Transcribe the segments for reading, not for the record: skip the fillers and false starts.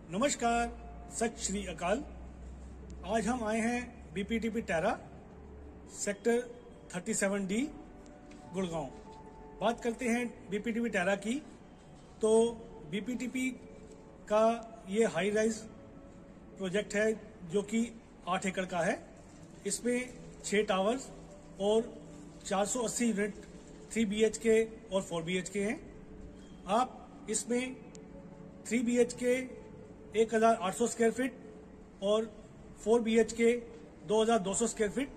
नमस्कार, सत श्री अकाल। आज हम आए हैं बीपीटीपी टेरा सेक्टर 37D गुड़गांव। बात करते हैं बीपीटीपी टेरा की। तो बीपीटीपी का ये हाई राइज प्रोजेक्ट है जो कि 8 एकड़ का है। इसमें 6 टावर्स और 480 यूनिट 3 BHK और 4 BHK हैं। आप इसमें 3 BHK 1800 स्क्वायर फीट और 4 BHK 2200 स्क्वायर फीट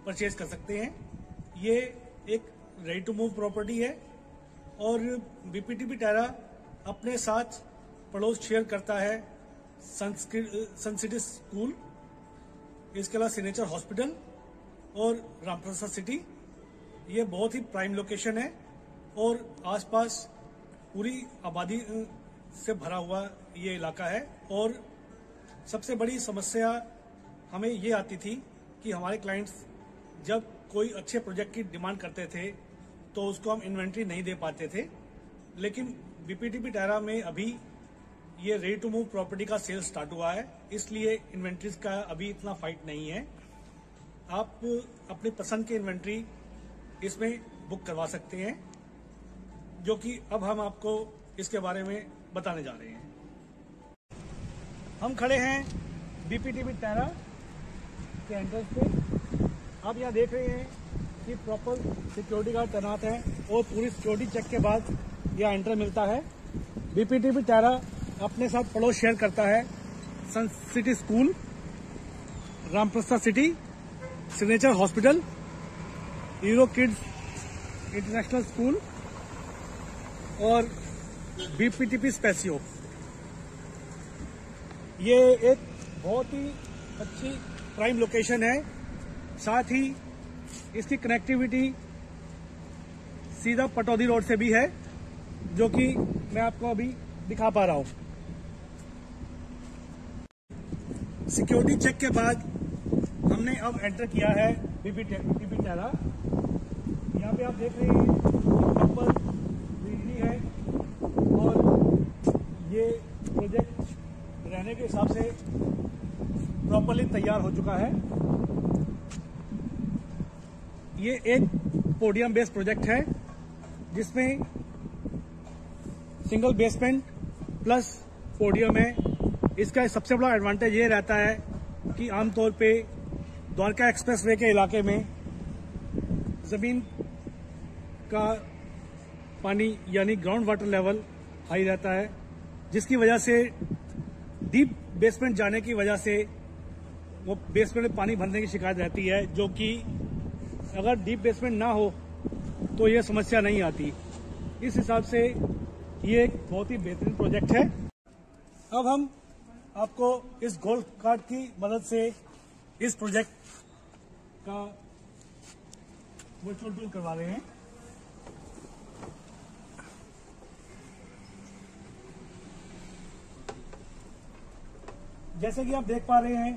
परचेज कर सकते हैं। ये एक रेडी टू मूव प्रॉपर्टी है और बीपीटीपी टेरा अपने साथ पड़ोस शेयर करता है सन सिटी स्कूल, इसके अलावा सिग्नेचर हॉस्पिटल और रामप्रसाद सिटी। ये बहुत ही प्राइम लोकेशन है और आसपास पूरी आबादी से भरा हुआ ये इलाका है। और सबसे बड़ी समस्या हमें ये आती थी कि हमारे क्लाइंट्स जब कोई अच्छे प्रोजेक्ट की डिमांड करते थे तो उसको हम इन्वेंट्री नहीं दे पाते थे। लेकिन बीपीटीपी टेरा में अभी ये रेडी टू मूव प्रॉपर्टी का सेल स्टार्ट हुआ है, इसलिए इन्वेंट्रीज का अभी इतना फाइट नहीं है। आप अपनी पसंद की इन्वेंट्री इसमें बुक करवा सकते हैं, जो कि अब हम आपको इसके बारे में बताने जा रहे हैं। हम खड़े हैं बीपीटीपी टेरा के एंट्रेंस पे। आप यहाँ देख रहे हैं कि प्रॉपर सिक्योरिटी गार्ड तैनात है और पूरी सिक्योरिटी चेक के बाद यह एंटर मिलता है। बीपीटीपी टेरा अपने साथ पड़ोस शेयर करता है Sun City School, Ramprasad City, Signature Hospital, Hero Kids International School और बीपीटीपी स्पेसियो। ये एक बहुत ही अच्छी प्राइम लोकेशन है। साथ ही इसकी कनेक्टिविटी सीधा पटौदी रोड से भी है, जो कि मैं आपको अभी दिखा पा रहा हूं। सिक्योरिटी चेक के बाद हमने अब एंटर किया है बीपीटीपी टेरा। यहाँ पे आप देख रहे हैं प्रॉपर ग्रीनरी है और ये प्रोजेक्ट रहने के हिसाब से प्रॉपर्ली तैयार हो चुका है। ये एक पोडियम बेस्ड प्रोजेक्ट है जिसमें सिंगल बेसमेंट प्लस पोडियम है। इसका सबसे बड़ा एडवांटेज ये रहता है कि आमतौर पे द्वारका एक्सप्रेसवे के इलाके में जमीन का पानी यानी ग्राउंड वाटर लेवल हाई रहता है, जिसकी वजह से डीप बेसमेंट जाने की वजह से वो बेसमेंट में पानी भरने की शिकायत रहती है, जो कि अगर डीप बेसमेंट ना हो तो ये समस्या नहीं आती। इस हिसाब से ये एक बहुत ही बेहतरीन प्रोजेक्ट है। अब हम आपको इस गोल्फ कार्ट की मदद से इस प्रोजेक्ट का वर्चुअल टूर करवा रहे हैं। जैसे कि आप देख पा रहे हैं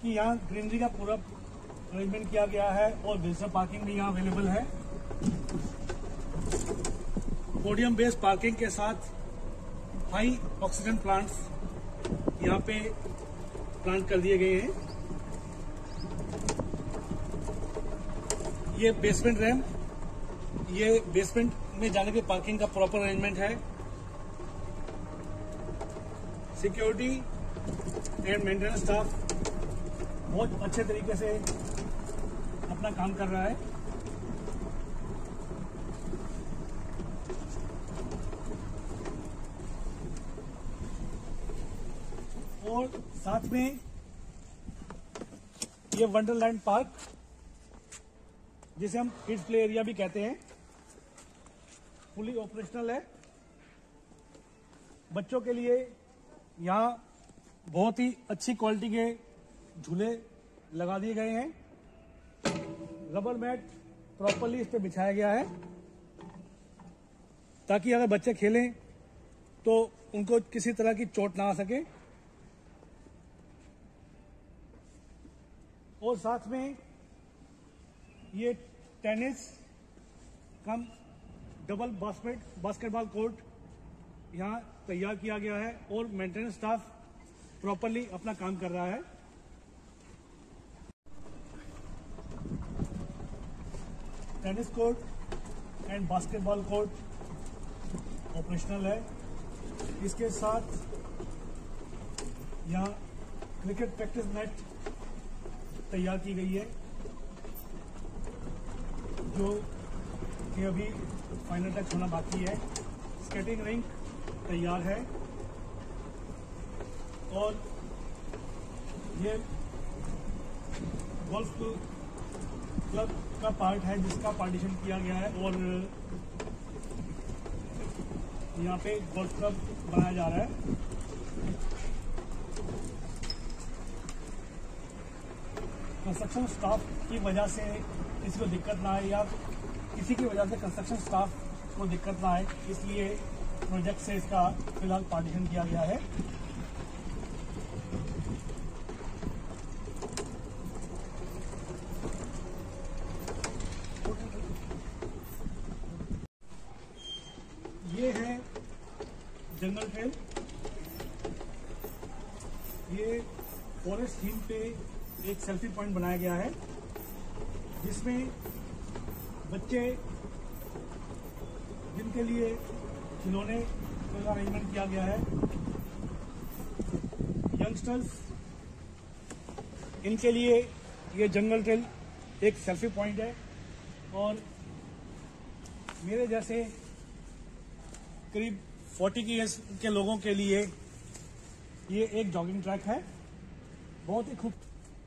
कि यहाँ ग्रीनरी का पूरा अरेंजमेंट किया गया है और विजिटर पार्किंग भी यहाँ अवेलेबल है। पोडियम बेस्ड पार्किंग के साथ हाई ऑक्सीजन प्लांट्स यहाँ पे प्लांट कर दिए गए हैं। ये बेसमेंट रैंप, ये बेसमेंट में जाने के पार्किंग का प्रॉपर अरेंजमेंट है। सिक्योरिटी एंड मेंटेनेंस स्टाफ बहुत अच्छे तरीके से अपना काम कर रहा है। और साथ में ये वंडरलैंड पार्क, जिसे हम किड्स प्ले एरिया भी कहते हैं, फुली ऑपरेशनल है। बच्चों के लिए यहाँ बहुत ही अच्छी क्वालिटी के झूले लगा दिए गए हैं। रबर मैट प्रॉपरली इस पे बिछाया गया है ताकि अगर बच्चे खेलें तो उनको किसी तरह की चोट ना आ सके। और साथ में ये टेनिस कम डबल बास्केटबॉल कोर्ट यहाँ तैयार किया गया है और मेंटेनेंस स्टाफ प्रॉपरली अपना काम कर रहा है। Tennis court and basketball court operational है। इसके साथ यहाँ क्रिकेट प्रैक्टिस नेट तैयार की गई है, जो कि अभी फाइनल टच होना बाकी है। स्केटिंग रिंक तैयार है और ये गोल्फ क्लब का पार्ट है जिसका पार्टीशन किया गया है और यहाँ पे गोल्फ क्लब बनाया जा रहा है। कंस्ट्रक्शन स्टाफ की वजह से किसी को दिक्कत ना आए या किसी की वजह से कंस्ट्रक्शन स्टाफ को दिक्कत ना आए, इसलिए प्रोजेक्ट से इसका फिलहाल पार्टीशन किया गया है। ये है जंगल ट्रेल। ये फॉरेस्ट थीम पे एक सेल्फी पॉइंट बनाया गया है जिसमें बच्चे जिनके लिए खिलौने का अरेंजमेंट किया गया है, यंगस्टर्स, इनके लिए ये जंगल ट्रेल एक सेल्फी पॉइंट है और मेरे जैसे करीब 40 की एज के लोगों के लिए ये एक जॉगिंग ट्रैक है। बहुत ही खूब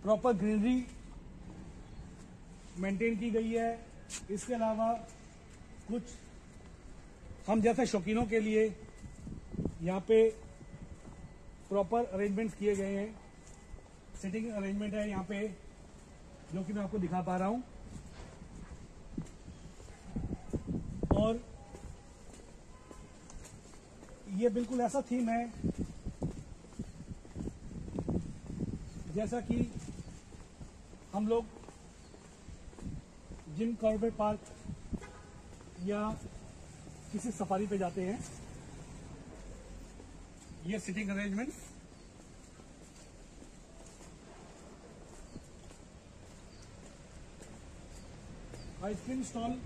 प्रॉपर ग्रीनरी मेंटेन की गई है। इसके अलावा कुछ हम जैसे शौकीनों के लिए यहाँ पे प्रॉपर अरेंजमेंट्स किए गए हैं। सिटिंग अरेंजमेंट है यहाँ पे, जो कि मैं आपको दिखा पा रहा हूँ। और ये बिल्कुल ऐसा थीम है जैसा कि हम लोग जिम कॉर्बेट पार्क या किसी सफारी पे जाते हैं। ये सिटिंग अरेंजमेंट, आइसक्रीम स्टॉल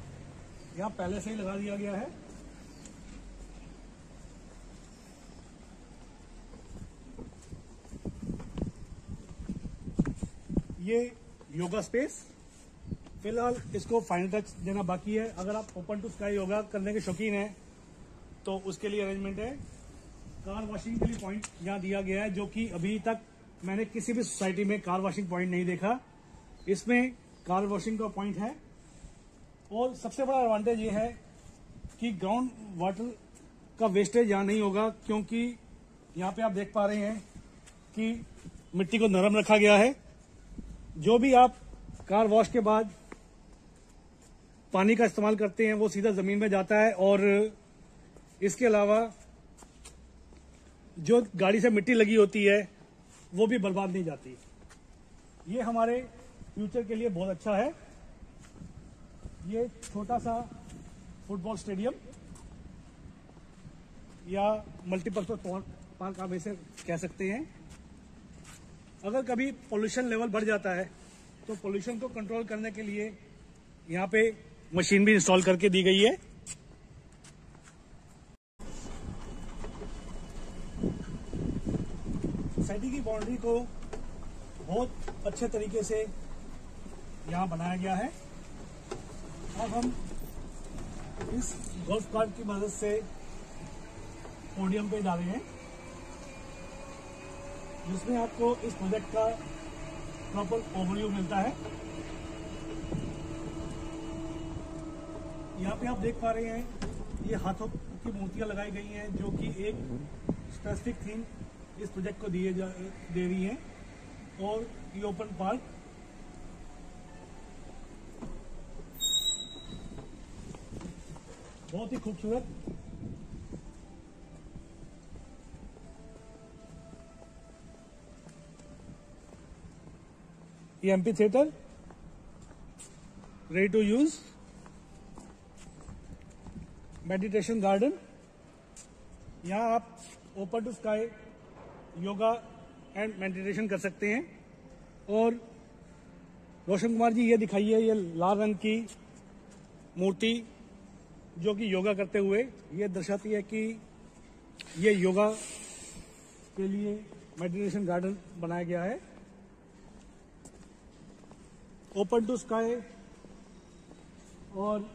यहाँ पहले से ही लगा दिया गया है। ये योगा स्पेस, फिलहाल इसको फाइनल टच देना बाकी है। अगर आप ओपन टू स्काई योगा करने के शौकीन हैं तो उसके लिए अरेंजमेंट है। कार वॉशिंग के लिए पॉइंट यहाँ दिया गया है, जो कि अभी तक मैंने किसी भी सोसाइटी में कार वॉशिंग पॉइंट नहीं देखा। इसमें कार वॉशिंग का पॉइंट है और सबसे बड़ा एडवांटेज ये है कि ग्राउंड वाटर का वेस्टेज यहाँ नहीं होगा, क्योंकि यहाँ पे आप देख पा रहे हैं कि मिट्टी को नरम रखा गया है। जो भी आप कार वॉश के बाद पानी का इस्तेमाल करते हैं वो सीधा जमीन में जाता है और इसके अलावा जो गाड़ी से मिट्टी लगी होती है वो भी बर्बाद नहीं जाती। ये हमारे फ्यूचर के लिए बहुत अच्छा है। ये छोटा सा फुटबॉल स्टेडियम या मल्टीपर्पज पार्क आप इसे कह सकते हैं। अगर कभी पोल्यूशन लेवल बढ़ जाता है तो पोल्यूशन को कंट्रोल करने के लिए यहाँ पे मशीन भी इंस्टॉल करके दी गई है। सोसाइटी की बाउंड्री को बहुत अच्छे तरीके से यहाँ बनाया गया है। अब हम इस गोल्फ कार्ट की मदद से पोडियम पे जा रहे हैं, जिसमें आपको इस प्रोजेक्ट का प्रॉपर ओवरव्यू मिलता है। यहाँ पे आप देख पा रहे हैं ये हाथों की मूर्तियां लगाई गई हैं, जो कि एक स्पेसिफिक थीम इस प्रोजेक्ट को दे रही हैं। और ये ओपन पार्क, बहुत ही खूबसूरत। ये amphitheatre ready to use, meditation garden. यहाँ आप open to sky yoga and meditation कर सकते हैं। और रोशन कुमार जी ये दिखाइए, ये लाल रंग की मूर्ति जो कि योगा करते हुए ये दर्शाती है कि ये योगा के लिए मेडिटेशन गार्डन बनाया गया है। ओपन टू स्काई और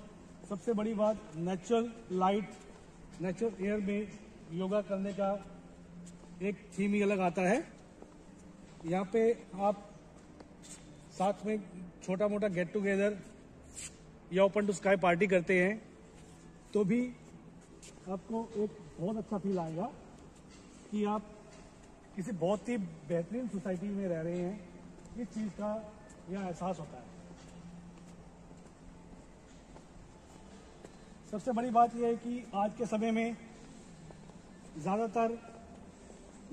सबसे बड़ी बात नेचुरल लाइट, नेचुरल एयर में योगा करने का एक थीम ही अलग आता है। यहाँ पे आप साथ में छोटा मोटा गेट टुगेदर या ओपन टू स्काई पार्टी करते हैं तो भी आपको एक बहुत अच्छा फील आएगा कि आप किसी बहुत ही बेहतरीन सोसाइटी में रह रहे हैं। इस चीज़ का यह एहसास होता है। सबसे बड़ी बात यह है कि आज के समय में ज़्यादातर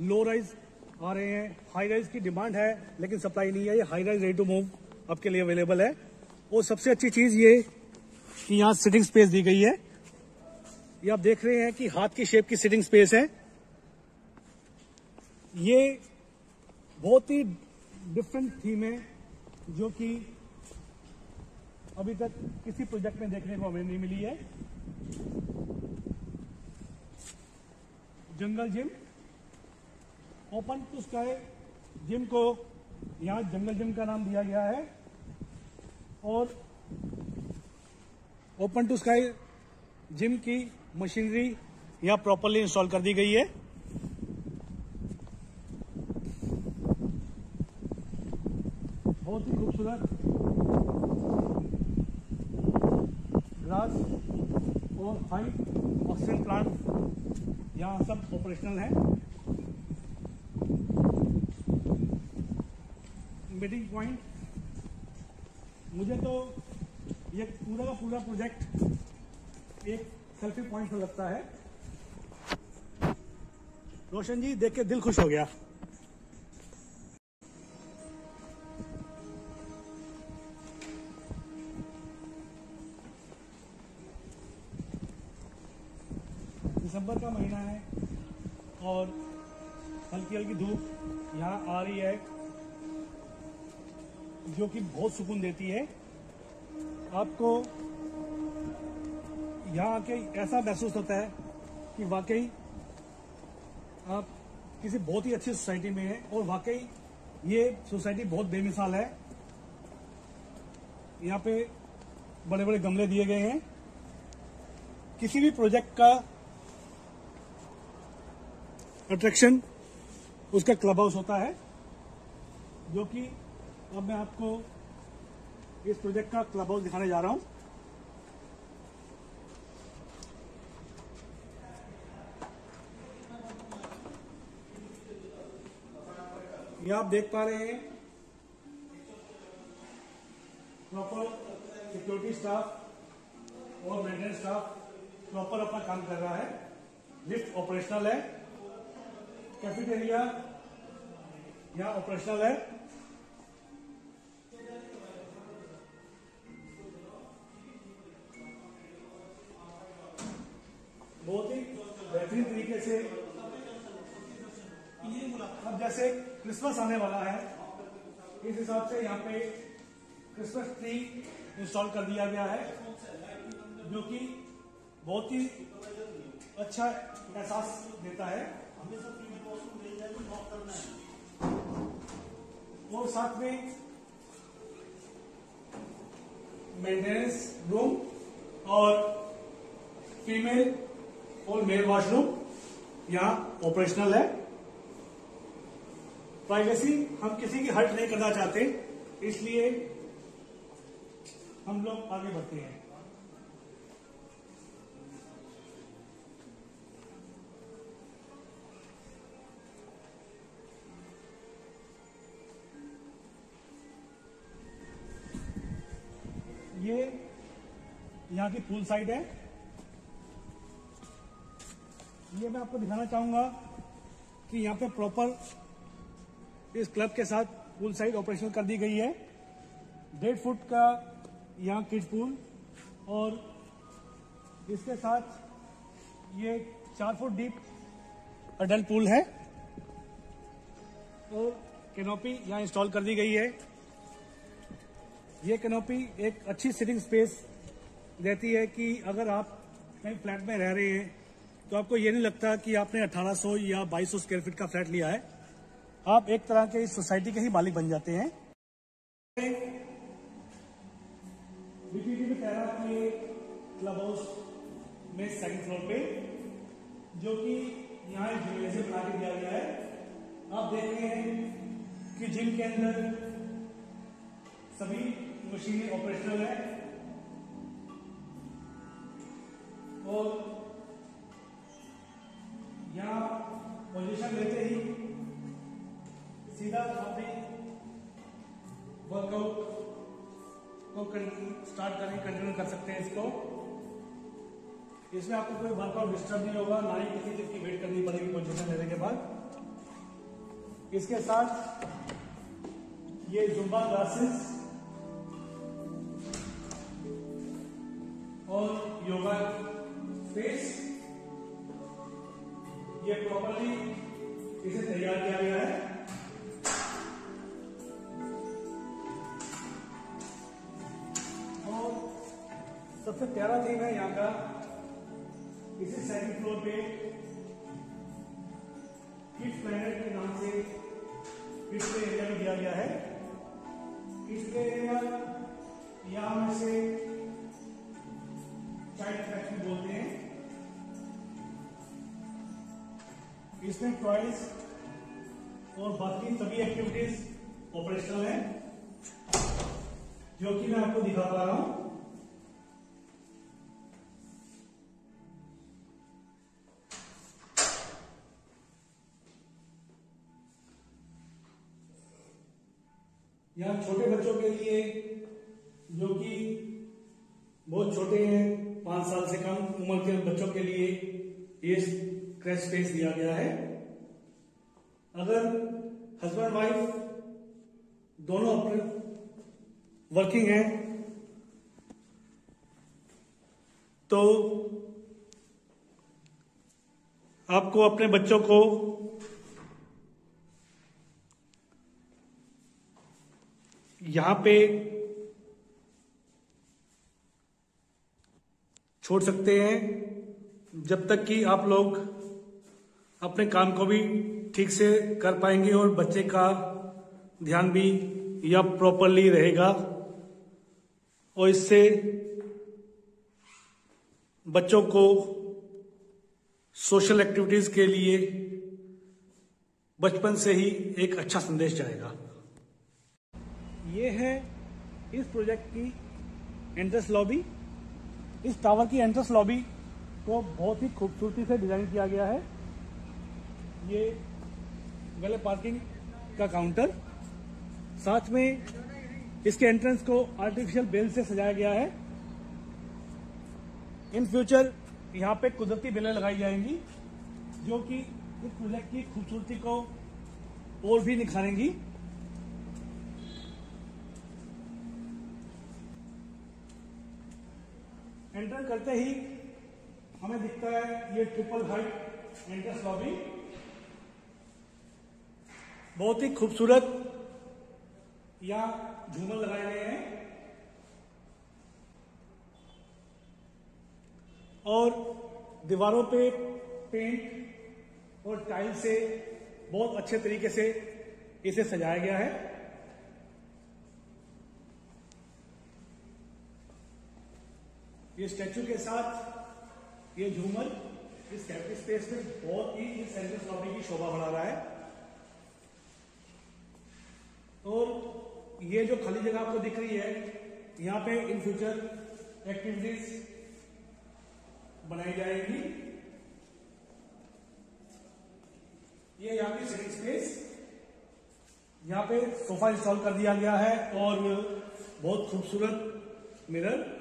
लो राइज आ रहे हैं, हाई राइज की डिमांड है लेकिन सप्लाई नहीं है। ये high rise ready to move आपके लिए अवेलेबल है। और सबसे अच्छी चीज़ ये कि यहाँ सिटिंग स्पेस दी गई है। ये आप देख रहे हैं कि हाथ की शेप की सिटिंग स्पेस है। ये बहुत ही डिफरेंट थीम है जो कि अभी तक किसी प्रोजेक्ट में देखने को हमें नहीं मिली है। Jungle gym, open to sky gym को यहाँ जंगल जिम का नाम दिया गया है और ओपन टू स्काई जिम की मशीनरी यहाँ प्रॉपरली इंस्टॉल कर दी गई है। बहुत ही खूबसूरत ग्रास और हाई ऑक्सीजन प्लांट यहाँ सब ऑपरेशनल है। मीटिंग पॉइंट, मुझे तो ये पूरा का पूरा प्रोजेक्ट एक सेल्फी पॉइंट में लगता है। रोशन जी देख के दिल खुश हो गया। दिसंबर का महीना है और हल्की हल्की धूप यहाँ आ रही है जो कि बहुत सुकून देती है। आपको यहाँ आके ऐसा महसूस होता है कि वाकई आप किसी बहुत ही अच्छी सोसाइटी में हैं और वाकई ये सोसाइटी बहुत बेमिसाल है। यहाँ पे बड़े बड़े गमले दिए गए हैं। किसी भी प्रोजेक्ट का अट्रैक्शन उसका क्लब हाउस होता है, जो कि अब मैं आपको इस प्रोजेक्ट का क्लब हाउस दिखाने जा रहा हूं। ये आप देख पा रहे हैं प्रॉपर सिक्योरिटी स्टाफ और मेंटेनेंस स्टाफ प्रॉपर अपना काम कर रहा है। लिफ्ट ऑपरेशनल है, कैफेटेरिया यहाँ ऑपरेशनल है। बहुत ही बेहतरीन तरीके से अब जैसे क्रिसमस आने वाला है, इस हिसाब से यहाँ पे क्रिसमस ट्री इंस्टॉल कर दिया गया है, जो कि बहुत ही अच्छा एहसास देता है। और साथ में मेंटेनेंस रूम और फीमेल और मेल वॉशरूम यहाँ ऑपरेशनल है। प्राइवेसी हम किसी की हर्ट नहीं करना चाहते, इसलिए हम लोग आगे बढ़ते हैं। ये यहाँ की पूल साइड है। ये मैं आपको दिखाना चाहूंगा कि यहाँ पे प्रॉपर इस क्लब के साथ पूल साइड ऑपरेशन कर दी गई है। 1.5 फुट का यहाँ किड पूल और इसके साथ ये 4 फुट डीप अडल्ट पूल है। और कैनोपी यहाँ इंस्टॉल कर दी गई है। ये कैनोपी एक अच्छी सिटिंग स्पेस देती है कि अगर आप कहीं फ्लैट में रह रहे हैं तो आपको ये नहीं लगता कि आपने 1800 या 2200 स्क्वायर फीट का फ्लैट लिया है। आप एक तरह के इस सोसाइटी के ही मालिक बन जाते हैं। बीपीटीपी टेरा के क्लब हाउस में सेकंड फ्लोर पे, जो कि यहाँ एक जिम्नेजियम बना के दिया गया है। आप देख रहे हैं कि जिम के अंदर सभी मशीनें ऑपरेशनल है और यहाँ पोजीशन लेते ही सीधा अपने वर्कआउट को स्टार्ट करके कंटिन्यू कर सकते हैं। इसमें आपको कोई वर्कआउट डिस्टर्ब नहीं होगा, ना ही किसी चीज की वेट करनी पड़ेगी पोजीशन लेने के बाद। इसके साथ ये जुम्बा क्लासेस और योगा स्पेस ये प्रॉपर्ली इसे तैयार किया गया है। और सबसे प्यारा थीम है यहाँ का, इसे सेकंड फ्लोर पे किड्स प्लैनेट के नाम से किड्स प्ले एरिया में दिया गया है। किड्स प्ले एरिया यहाँ में से चाइल्ड अट्रैक्शन बोलते हैं। इसमें टॉयज और बाकी सभी एक्टिविटीज ऑपरेशनल हैं, जो कि मैं आपको दिखा पा रहा हूं। यहाँ छोटे बच्चों के लिए, जो कि बहुत छोटे हैं, 5 साल से कम उम्र के बच्चों के लिए ये क्रैश स्पेस दिया गया है। अगर हस्बैंड वाइफ दोनों अपने वर्किंग हैं तो आपको अपने बच्चों को यहां पे छोड़ सकते हैं, जब तक कि आप लोग अपने काम को भी ठीक से कर पाएंगे और बच्चे का ध्यान भी या प्रॉपरली रहेगा। और इससे बच्चों को सोशल एक्टिविटीज के लिए बचपन से ही एक अच्छा संदेश जाएगा। ये है इस प्रोजेक्ट की एंट्रेंस लॉबी। इस टावर की एंट्रेंस लॉबी को बहुत ही खूबसूरती से डिजाइन किया गया है। ये वेले पार्किंग का काउंटर, साथ में इसके एंट्रेंस को आर्टिफिशियल बेल से सजाया गया है। इन फ्यूचर यहाँ पे कुदरती बेलें लगाई जाएंगी, जो कि इस प्रोजेक्ट की खूबसूरती को और भी निखारेंगी। एंटर करते ही हमें दिखता है ये ट्रिपल हाइट एंट्रेंस लॉबी। बहुत ही खूबसूरत यहाँ झूमर लगाए गए हैं और दीवारों पे पेंट और टाइल से बहुत अच्छे तरीके से इसे सजाया गया है। ये स्टैचू के साथ ये झूमर इस कैफे स्पेस में बहुत ही इस एंट्रेंस लॉबी की शोभा बढ़ा रहा है। और ये जो खाली जगह आपको दिख रही है, यहाँ पे इन फ्यूचर एक्टिविटीज बनाई जाएगी। ये यहाँ की सिटिंग स्पेस, यहाँ पे सोफा इंस्टॉल कर दिया गया है और बहुत खूबसूरत मिरर।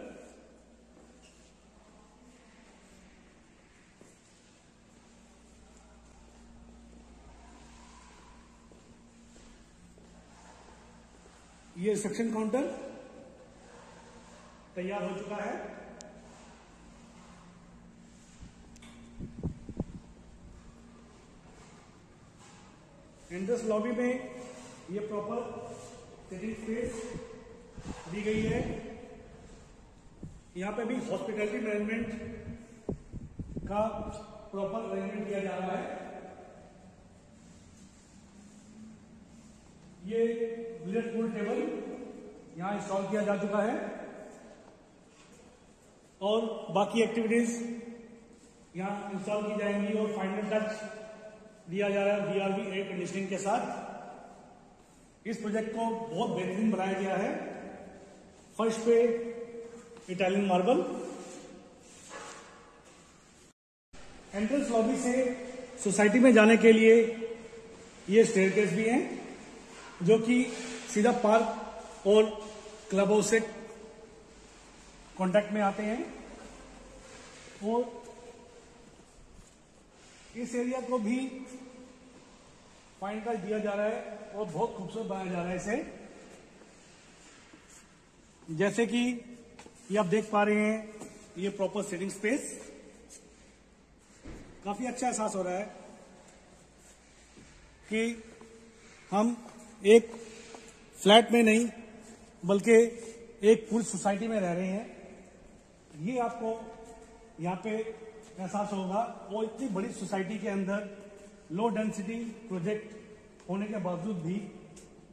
ये रिसेप्शन काउंटर तैयार हो चुका है। एंट्रेंस लॉबी में ये प्रॉपर सिटिंग स्पेस दी गई है। यहाँ पे भी हॉस्पिटैलिटी मैनेजमेंट का प्रॉपर अरेंजमेंट किया जा रहा है। ये बिलियर्ड पूल टेबल यहाँ इंस्टॉल किया जा चुका है और बाकी एक्टिविटीज यहाँ इंस्टॉल की जाएंगी और फाइनल टच दिया जा रहा है VRV एयर कंडीशनिंग के साथ। इस प्रोजेक्ट को बहुत बेहतरीन बनाया गया है। फर्श पे इटालियन मार्बल, एंट्रेंस लॉबी से सोसाइटी में जाने के लिए ये स्टेयरकेस भी हैं जो कि सीधा पार्क और क्लब हाउस से कांटेक्ट में आते हैं और इस एरिया को भी फाइन टच दिया जा रहा है और बहुत खूबसूरत बनाया जा रहा है इसे। जैसे कि ये आप देख पा रहे हैं, ये प्रॉपर सिटिंग स्पेस, काफी अच्छा एहसास हो रहा है कि हम एक फ्लैट में नहीं बल्कि एक पूरी सोसाइटी में रह रहे हैं। ये आपको यहाँ पे एहसास होगा। और इतनी बड़ी सोसाइटी के अंदर लो डेंसिटी प्रोजेक्ट होने के बावजूद भी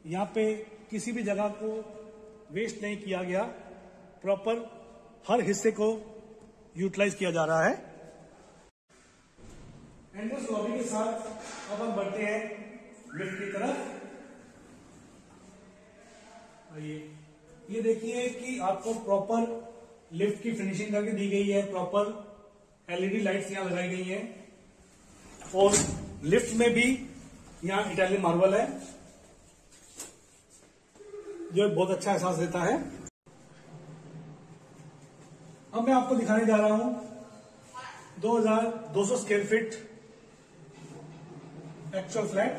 यहाँ पे किसी भी जगह को वेस्ट नहीं किया गया, प्रॉपर हर हिस्से को यूटिलाइज किया जा रहा है। एंट्रेंस लॉबी के साथ अब हम बढ़ते हैं लिफ्ट की तरफ। ये देखिए कि आपको प्रॉपर लिफ्ट की फिनिशिंग करके दी गई है। प्रॉपर LED लाइट्स यहां लगाई गई हैं और लिफ्ट में भी यहां इटालियन मार्बल है जो बहुत अच्छा एहसास देता है। अब मैं आपको दिखाने जा रहा हूं 2200 square feet actual flat.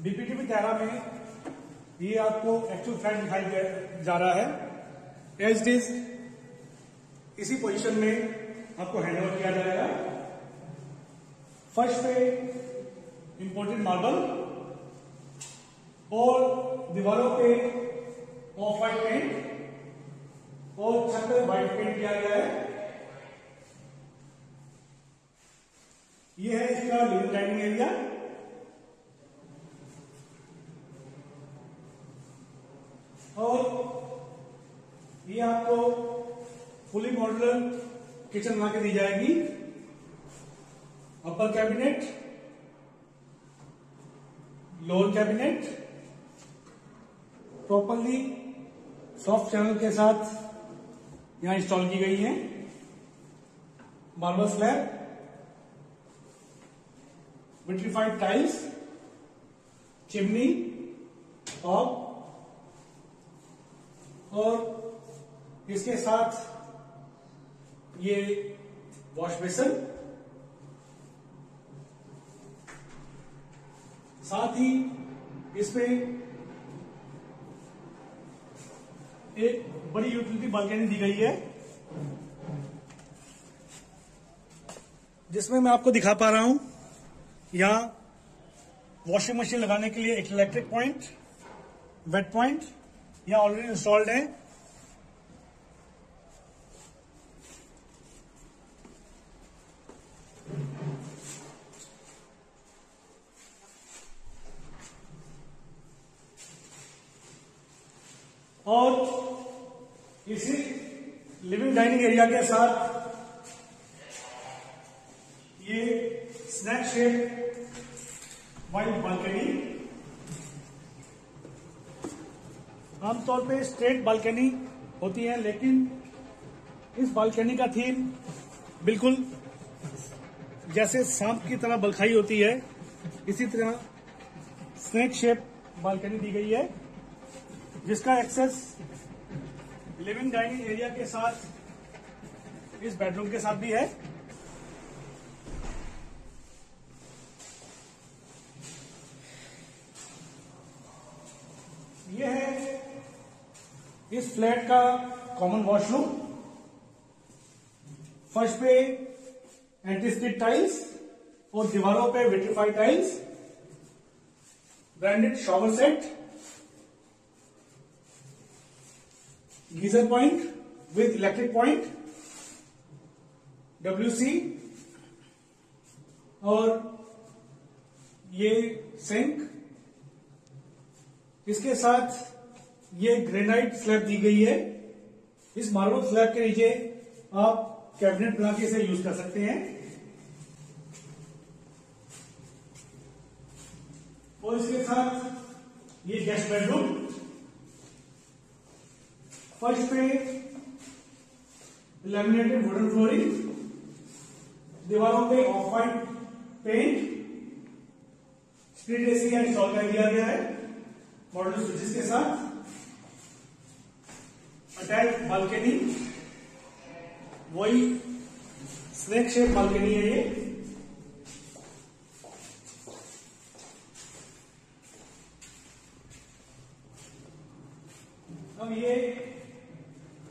BPTP Terra में ये आपको एक्चुअल फ्लैट दिखाई जा रहा है। एज इट इज इसी पोजीशन में आपको हैंडओवर किया जाएगा। फर्श पे इंपोर्टेड मार्बल और दीवारों पे ऑफ वाइट पेंट और छत पे व्हाइट पेंट किया गया है। यह है इसका लिविंग डाइनिंग एरिया। और ये आपको फुली मॉड्यूलर किचन बना के दी जाएगी। Upper cabinet, lower cabinet properly soft channel के साथ यहां इंस्टॉल की गई है। Marble slab, vitrified tiles, chimney और इसके साथ ये वॉश बेसिन, साथ ही इसमें एक बड़ी यूटिलिटी बालकनी दी गई है जिसमें मैं आपको दिखा पा रहा हूं। यहां वॉशिंग मशीन लगाने के लिए एक इलेक्ट्रिक पॉइंट, वेट पॉइंट यहां ऑलरेडी इंस्टॉल्ड है। और इसी लिविंग डाइनिंग एरिया के साथ ये स्नैक शेप वाइड बालकनी। आमतौर पे स्ट्रेट बालकनी होती है, लेकिन इस बालकनी का थीम बिल्कुल जैसे सांप की तरह बलखाई होती है, इसी तरह स्नैक शेप बालकनी दी गई है जिसका एक्सेस लिविंग डाइनिंग एरिया के साथ इस बेडरूम के साथ भी है। यह है इस फ्लैट का कॉमन वॉशरूम। फर्श पे एंटी स्किड टाइल्स और दीवारों पे vitrified tiles. Branded shower set, geyser point with electric point, WC, और ये सिंक। इसके साथ ये ग्रेनाइट स्लैब दी गई है। इस मार्बल स्लैब के नीचे आप कैबिनेट बना के इसे यूज कर सकते हैं। और इसके साथ ये गेस्ट बेडरूम, फर्श पे लैमिनेटेड वुडन फ्लोरिंग, दीवारों पे off white paint, split AC का इंस्टॉल कर दिया गया है मॉडल स्विचेस के साथ। अटैच बालकनी, वही स्नेक शेप बालकनी है ये। अब ये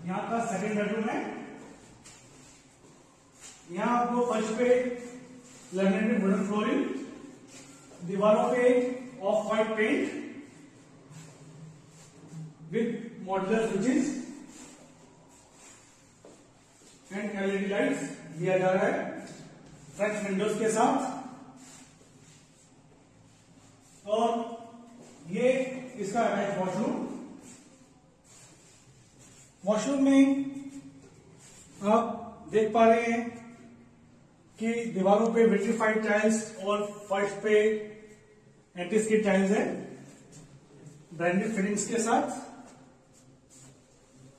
यहां का सेकंड बेडरूम है। यहां आपको फर्श पे लैमिनेटेड वुडन फ्लोरिंग, दीवारों पे off white paint with modular switches and LED lights दिया जा रहा है फ्रेंच विंडोज के साथ। और ये इसका अटैच वॉशरूम। वॉशरूम में आप देख पा रहे हैं कि दीवारों पे विट्रीफाइड टाइल्स और फर्श पे एंटी स्किड टाइल्स है ब्रांडेड फिटिंग्स के साथ।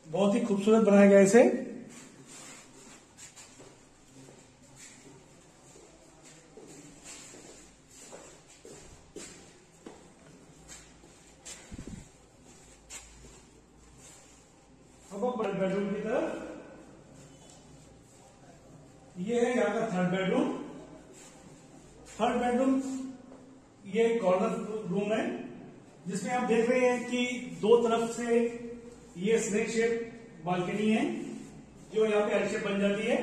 बहुत ही खूबसूरत बनाया गया इसे। अब बेडरूम की तरफ, ये है यहाँ का थर्ड बेडरूम। थर्ड बेडरूम ये कॉर्नर रूम है जिसमें आप देख रहे हैं कि दो तरफ से ये स्नेक शेप बालकनी है जो यहाँ पे एल शेप बन जाती है।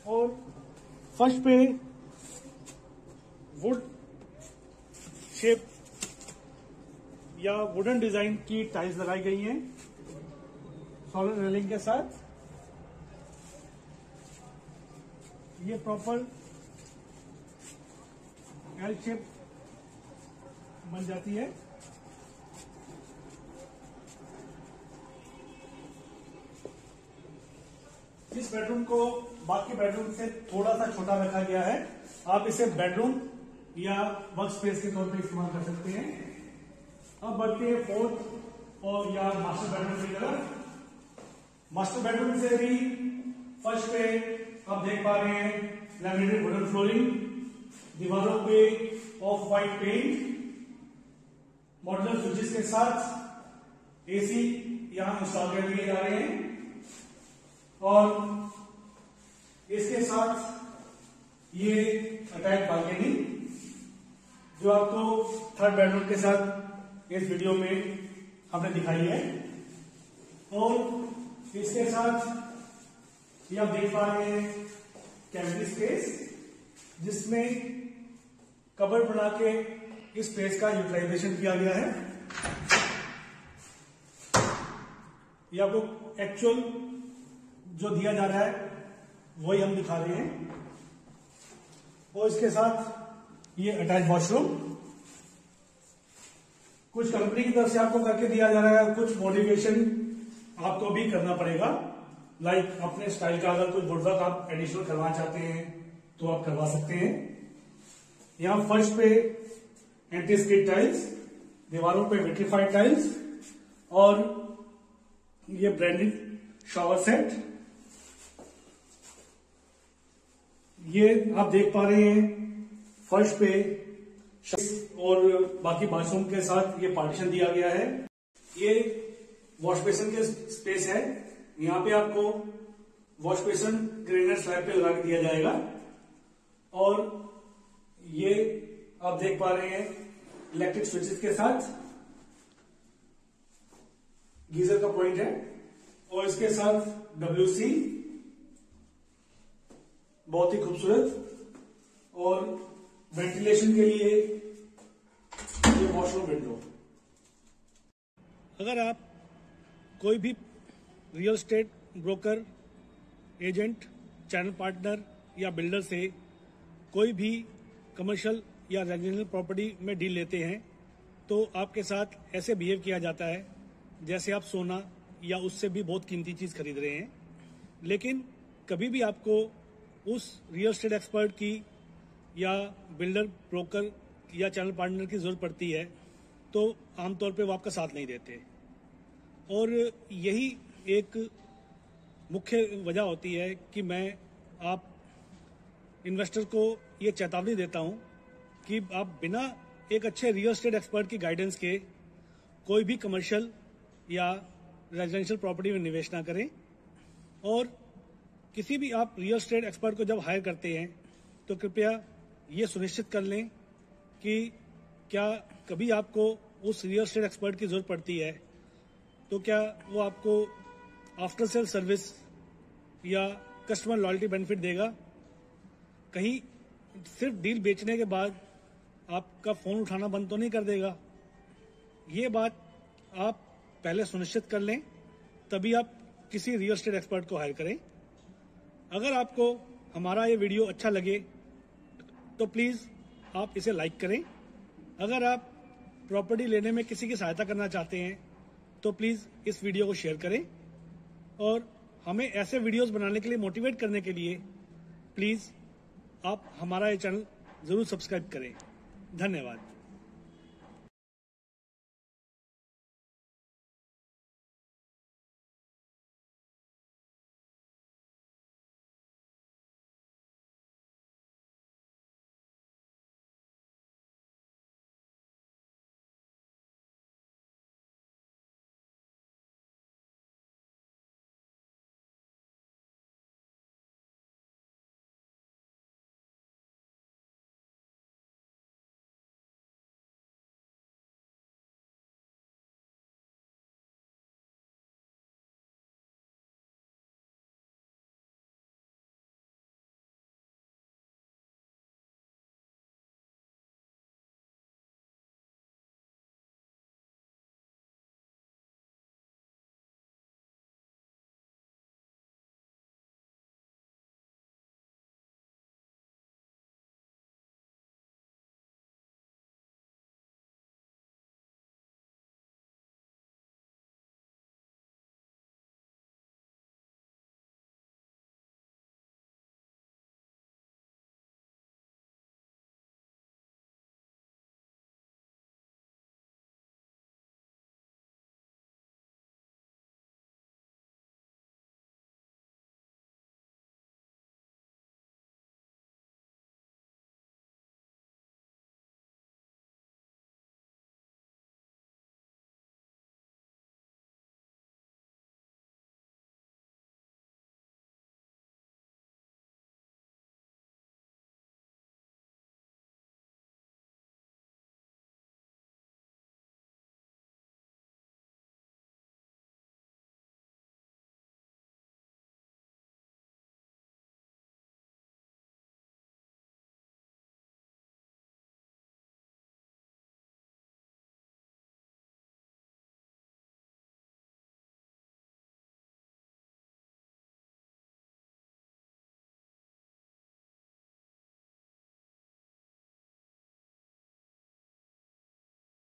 और फर्श पे वुड शेप या वुडन डिजाइन की टाइल्स लगाई गई हैं सॉलिड रेलिंग के साथ। ये प्रॉपर एल शेप बन जाती है। इस बेडरूम को बाकी बेडरूम से थोड़ा सा छोटा रखा गया है। आप इसे बेडरूम या वर्क स्पेस के तौर पर इस्तेमाल कर सकते हैं। अब बढ़ते हैं फोर्थ और या मास्टर बेडरूम की तरफ। मास्टर बेडरूम से भी फर्श पे आप देख पा रहे हैं लैमिनेटेड वुडन फ्लोरिंग, दीवारों पे off white paint, modular switches के साथ AC यहां इंस्टॉल कर दिए जा रहे हैं। और इसके साथ ये अटैच बालकनी जो आपको थर्ड बेडरूम के साथ इस वीडियो में हमने दिखाई है। और इसके साथ ये आप देख पा रहे हैं कैबिनेट स्पेस जिसमें कबर्ड बना के इस स्पेस का यूटिलाइजेशन किया गया है। ये आपको एक्चुअल जो दिया जा रहा है वही हम दिखा रहे हैं। और इसके साथ ये अटैच वॉशरूम कुछ कंपनी की तरफ से आपको करके दिया जा रहा है, कुछ मॉडिफिकेशन आपको भी करना पड़ेगा। लाइक अपने स्टाइल का अगर कोई वुडवर्क आप एडिशनल करवाना चाहते हैं तो आप करवा सकते हैं। यहां फर्श पे एंटी स्किड टाइल्स, दीवारों पे विट्रीफाइड टाइल्स और ये ब्रांडेड शॉवर सेट। ये आप देख पा रहे हैं फर्श पे और बाकी बाथरूम के साथ ये पार्टीशन दिया गया है। ये वॉश बेसिन के स्पेस है। यहाँ पे आपको वॉश बेसिन ग्रेनाइट स्लैब पे लगा के दिया जाएगा। और ये आप देख पा रहे हैं इलेक्ट्रिक स्विचेस के साथ गीजर का पॉइंट है। और इसके साथ WC बहुत ही खूबसूरत, और वेंटिलेशन के लिए ये वॉशरूम विंडो। अगर आप कोई भी real estate broker, agent, channel partner या बिल्डर से कोई भी कमर्शियल या रेजिडेंशियल प्रॉपर्टी में डील लेते हैं तो आपके साथ ऐसे बिहेव किया जाता है जैसे आप सोना या उससे भी बहुत कीमती चीज खरीद रहे हैं। लेकिन कभी भी आपको उस रियल एस्टेट एक्सपर्ट की या बिल्डर, ब्रोकर या चैनल पार्टनर की जरूरत पड़ती है तो आमतौर पे वो आपका साथ नहीं देते, और यही एक मुख्य वजह होती है कि मैं आप इन्वेस्टर को ये चेतावनी देता हूं कि आप बिना एक अच्छे रियल एस्टेट एक्सपर्ट की गाइडेंस के कोई भी कमर्शियल या रेजिडेंशियल प्रॉपर्टी में निवेश ना करें। और किसी भी आप रियल एस्टेट एक्सपर्ट को जब हायर करते हैं तो कृपया ये सुनिश्चित कर लें कि क्या कभी आपको उस रियल एस्टेट एक्सपर्ट की जरूरत पड़ती है तो क्या वो आपको आफ्टर सेल सर्विस या कस्टमर लॉयल्टी बेनिफिट देगा। कहीं सिर्फ डील बेचने के बाद आपका फोन उठाना बंद तो नहीं कर देगा। ये बात आप पहले सुनिश्चित कर लें, तभी आप किसी रियल एस्टेट एक्सपर्ट को हायर करें। अगर आपको हमारा ये वीडियो अच्छा लगे तो प्लीज आप इसे लाइक करें। अगर आप प्रॉपर्टी लेने में किसी की सहायता करना चाहते हैं तो प्लीज इस वीडियो को शेयर करें, और हमें ऐसे वीडियोस बनाने के लिए मोटिवेट करने के लिए प्लीज आप हमारा ये चैनल जरूर सब्सक्राइब करें। धन्यवाद।